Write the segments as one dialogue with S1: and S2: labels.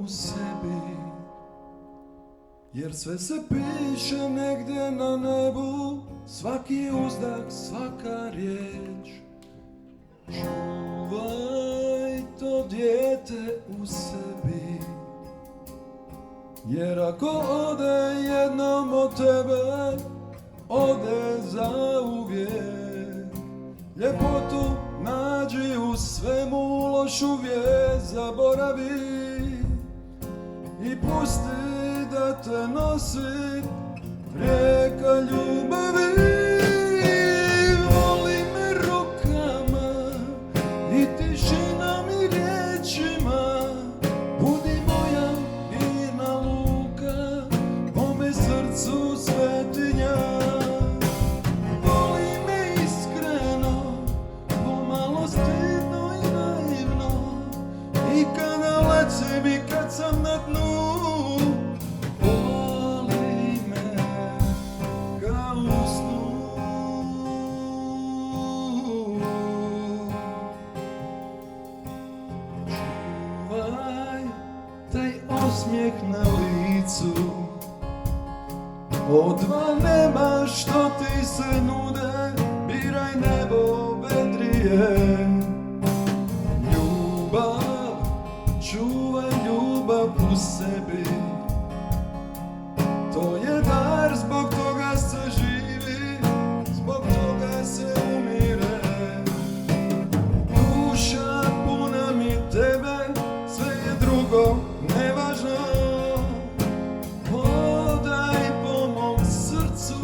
S1: u sebi, jer sve se piše negdje na nebu, svaki uzdah, svaka riječ. Čuvaj to dijete u sebi, jer ako ode jednom od tebe, ode zauvijek. Ljepotu nađi u svemu, lošu vijest zaboravi i pusti da te nosi rijeka ljubavi. Voli me rukama i tišinom i riječima, budi moja mirna luka, mome srcu svetinja. Voli me iskreno, pomalo stidno i naivno, i kada lecim i kad sam na dnu. Voli me kao u snu. Čuvaj taj osmijeh na licu, od dva nema što ti se nude, biraj nebo vedrije. Ljubav, čuvaj ljubav u sebi, to je dar, zbog toga se živi, zbog toga se umire. Duša puna mi tebe, sve je drugo nevažno. Hodaj po mom srcu,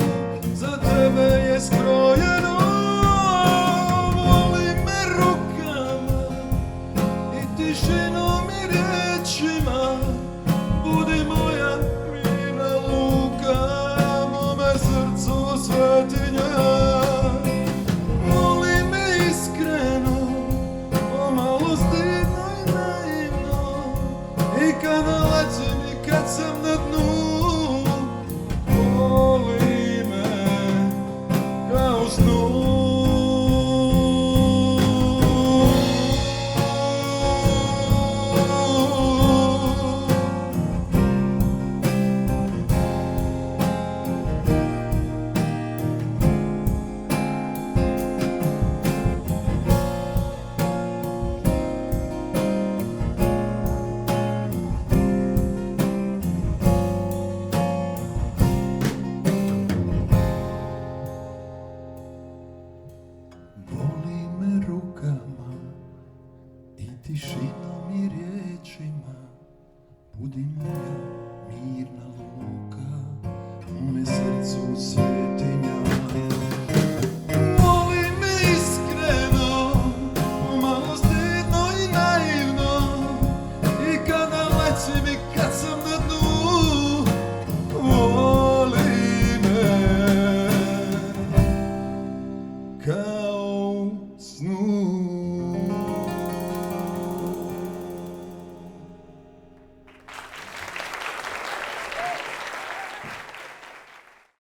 S1: za tebe je skrojeno. Voli me rukama i tišinom i riječima, budi moja mirna luka, mome srcu svetinja. Voli me iskreno, pomalo stidno i naivno, i kada lecim i kad sam na dnu. Voli me kao u snu. Voli me rukama i tišinom